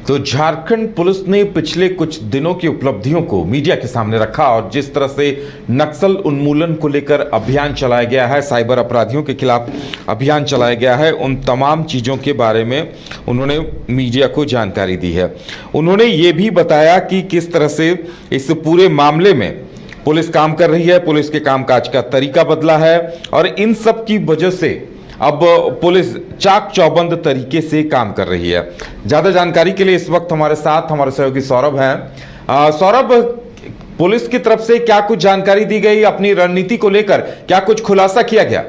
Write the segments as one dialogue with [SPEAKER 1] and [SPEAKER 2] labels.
[SPEAKER 1] तो झारखंड पुलिस ने पिछले कुछ दिनों की उपलब्धियों को मीडिया के सामने रखा और जिस तरह से नक्सल उन्मूलन को लेकर अभियान चलाया गया है, साइबर अपराधियों के खिलाफ अभियान चलाया गया है, उन तमाम चीज़ों के बारे में उन्होंने मीडिया को जानकारी दी है। उन्होंने ये भी बताया कि किस तरह से इस पूरे मामले में पुलिस काम कर रही है, पुलिस के कामकाज का तरीका बदला है और इन सब की वजह से अब पुलिस चाक चौबंद तरीके से काम कर रही है। ज्यादा जानकारी के लिए इस वक्त हमारे साथ हमारे सहयोगी सौरभ हैं। सौरभ, पुलिस की तरफ से क्या कुछ जानकारी दी गई, अपनी रणनीति को लेकर क्या कुछ खुलासा किया गया?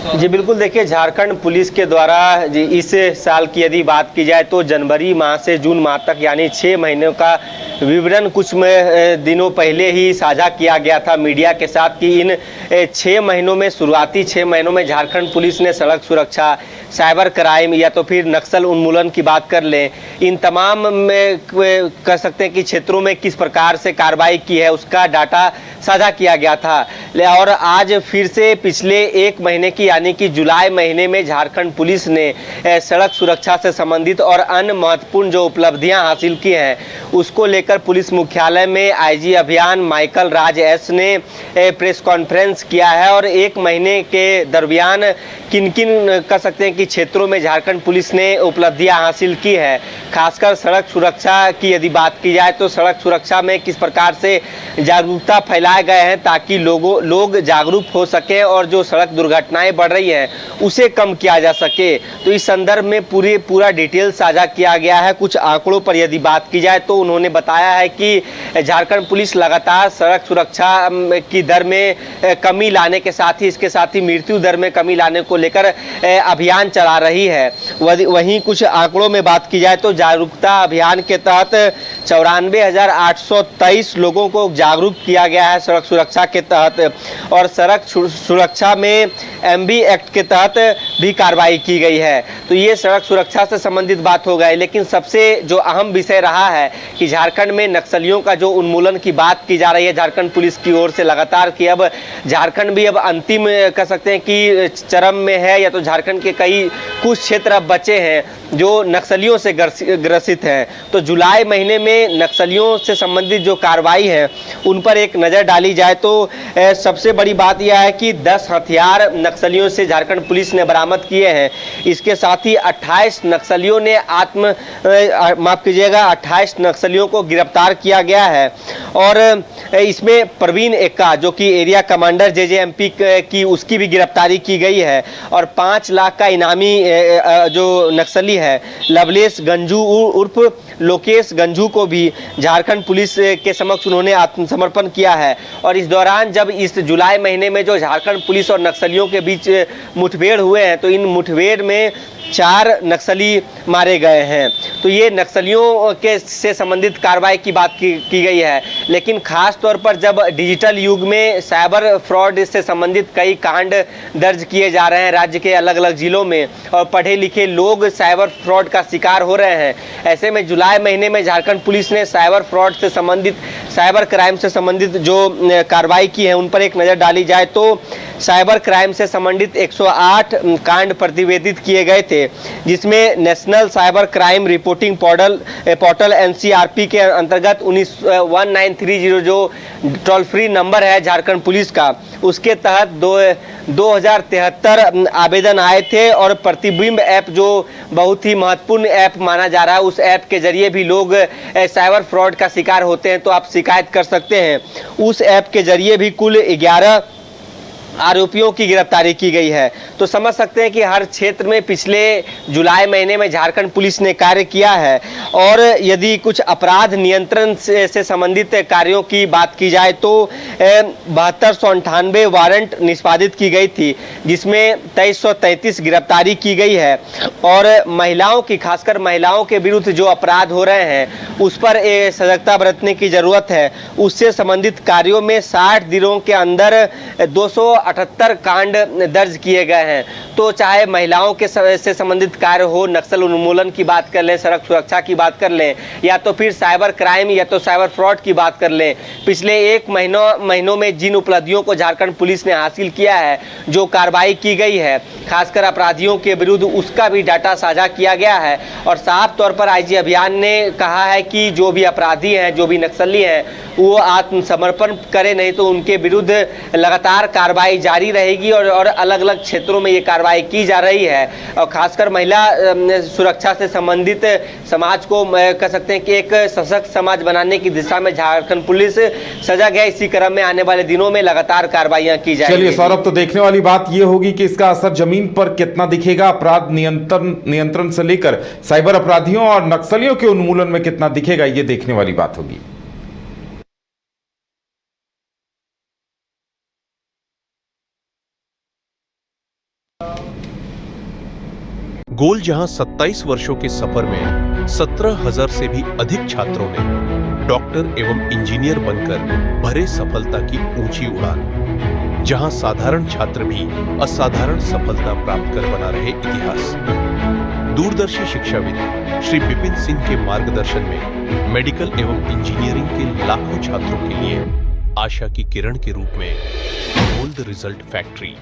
[SPEAKER 2] जी बिल्कुल, देखिए झारखंड पुलिस के द्वारा इस साल की यदि बात की जाए तो जनवरी माह से जून माह तक यानी 6 महीनों का विवरण कुछ दिनों पहले ही साझा किया गया था मीडिया के साथ कि इन 6 महीनों में, शुरुआती 6 महीनों में झारखंड पुलिस ने सड़क सुरक्षा, साइबर क्राइम या तो फिर नक्सल उन्मूलन की बात कर लें, इन तमाम में कह सकते हैं कि क्षेत्रों में किस प्रकार से कार्रवाई की है उसका डाटा साझा किया गया था। और आज फिर से पिछले 1 महीने की यानी कि जुलाई महीने में झारखंड पुलिस ने सड़क सुरक्षा से संबंधित और अन्य महत्वपूर्ण जो उपलब्धियां हासिल की हैं उसको लेकर पुलिस मुख्यालय में आईजी अभियान माइकल राज एस ने प्रेस कॉन्फ्रेंस किया है और 1 महीने के दरमियान किन किन कह सकते हैं कि क्षेत्रों में झारखंड पुलिस ने उपलब्धियां हासिल की है। खासकर सड़क सुरक्षा की यदि बात की जाए तो सड़क सुरक्षा में किस प्रकार से जागरूकता फैलाए गए हैं ताकि लोग जागरूक हो सके और जो सड़क दुर्घटनाएं बढ़ रही है उसे कम किया जा सके। तो इस संदर्भ में पूरा डिटेल साझा किया गया है। कुछ आंकड़ों पर यदि बात की जाए तो उन्होंने बताया है कि झारखंड पुलिस लगातार सड़क सुरक्षा की दर में कमी लाने के साथ ही इसके साथ ही मृत्यु दर में कमी लाने को लेकर अभियान चला रही है। वहीं कुछ आंकड़ों में बात की जाए तो जागरूकता अभियान के तहत 94,823 लोगों को जागरूक किया गया है सड़क सुरक्षा के तहत और सड़क सुरक्षा में एमबी एक्ट के तहत भी कार्रवाई की गई है। तो ये सड़क सुरक्षा से संबंधित बात हो गई, लेकिन सबसे जो अहम विषय रहा है कि झारखंड में नक्सलियों का जो उन्मूलन की बात की जा रही है झारखंड पुलिस की ओर से लगातार कि अब झारखंड भी अब अंतिम कह सकते हैं कि चरम में है या तो झारखंड के कुछ क्षेत्र अब बचे हैं जो नक्सलियों से ग्रसित हैं। तो जुलाई महीने में नक्सलियों से संबंधित जो कार्रवाई है उन पर एक नज़र डाली जाए तो सबसे बड़ी बात यह है कि 10 हथियार नक्सलियों से झारखंड पुलिस ने बरामद किए हैं। इसके साथ ही 28 नक्सलियों ने 28 नक्सलियों को गिरफ्तार किया गया है और इसमें प्रवीण एक्का जो कि एरिया कमांडर जेजेएमपी की उसकी भी गिरफ्तारी की गई है और 5 लाख का इनामी जो नक्सली है लवलेश गंजू उर्फ लोकेश गंजू को भी झारखंड पुलिस के समक्ष उन्होंने आत्मसमर्पण किया है। और इस दौरान जब इस जुलाई महीने में जो झारखंड पुलिस और नक्सलियों के बीच मुठभेड़ हुए हैं तो इन मुठभेड़ में 4 नक्सली मारे गए हैं। तो ये नक्सलियों के से संबंधित कार्रवाई की बात की गई है, लेकिन खास तौर पर जब डिजिटल युग में साइबर फ्रॉड से संबंधित कई कांड दर्ज किए जा रहे हैं राज्य के अलग अलग जिलों में और पढ़े लिखे लोग साइबर फ्रॉड का शिकार हो रहे हैं, ऐसे में जुलाई महीने में झारखंड पुलिस ने साइबर फ्रॉड से संबंधित, साइबर क्राइम से संबंधित जो कार्रवाई की है उन पर एक नज़र डाली जाए तो साइबर क्राइम से संबंधित 108 कांड प्रतिवेदित किए गए थे, जिसमें national cyber crime reporting portal NCRP के अंतर्गत 1930 जो टोल फ्री नंबर है झारखंड पुलिस का उसके तहत 2073 आवेदन आए थे और प्रतिबिंब ऐप जो बहुत ही महत्वपूर्ण ऐप माना जा रहा है उस ऐप के जरिए भी लोग साइबर फ्रॉड का शिकार होते हैं तो आप शिकायत कर सकते हैं। उस ऐप के जरिए भी कुल 11 आरोपियों की गिरफ्तारी की गई है। तो समझ सकते हैं कि हर क्षेत्र में पिछले जुलाई महीने में झारखंड पुलिस ने कार्य किया है और यदि कुछ अपराध नियंत्रण से संबंधित कार्यों की बात की जाए तो 7298 वारंट निष्पादित की गई थी, जिसमें 2333 गिरफ्तारी की गई है और महिलाओं की, खासकर महिलाओं के विरुद्ध जो अपराध हो रहे हैं उस पर सजगता बरतने की जरूरत है। उससे संबंधित कार्यों में 60 दिनों के अंदर 78 कांड दर्ज किए गए हैं। तो चाहे महिलाओं के से संबंधित कार्य हो, नक्सल उन्मूलन की बात कर लें, सड़क सुरक्षा की बात कर लें, या तो फिर साइबर क्राइम या तो साइबर फ्रॉड की बात कर लें, पिछले एक महीनों में जिन उपलब्धियों को झारखंड पुलिस ने हासिल किया है, जो कार्रवाई की गई है, खासकर अपराधियों के विरुद्ध, उसका भी डाटा साझा किया गया है। और साफ तौर पर आईजी अभियान ने कहा है कि जो भी अपराधी हैं, जो भी नक्सली हैं, वो आत्मसमर्पण करें, नहीं तो उनके विरुद्ध लगातार कार्रवाई जारी रहेगी और अलग अलग क्षेत्रों में ये कार्रवाई की जा रही है। और खासकर महिला सुरक्षा से संबंधित समाज को कह सकते हैं कि एक सशक्त समाज बनाने की दिशा में झारखंड पुलिस सजग है। इसी क्रम में आने वाले दिनों में लगातार कार्रवाइयां की जाएंगी।
[SPEAKER 1] चलिए सौरभ, तो देखने वाली बात ये होगी कि इसका असर जमीन पर कितना दिखेगा, अपराध नियंत्रण से लेकर साइबर अपराधियों और नक्सलियों के उन्मूलन में कितना दिखेगा, ये देखने वाली बात होगी।
[SPEAKER 3] गोल जहां 27 वर्षों के सफर में 17,000 से भी अधिक छात्रों ने डॉक्टर एवं इंजीनियर बनकर भरे सफलता की ऊंची उड़ान, जहां साधारण छात्र भी असाधारण सफलता प्राप्त कर बना रहे इतिहास। दूरदर्शी शिक्षाविद श्री विपिन सिंह के मार्गदर्शन में मेडिकल एवं इंजीनियरिंग के लाखों छात्रों के लिए आशा की किरण के रूप में गोल्ड रिजल्ट फैक्ट्री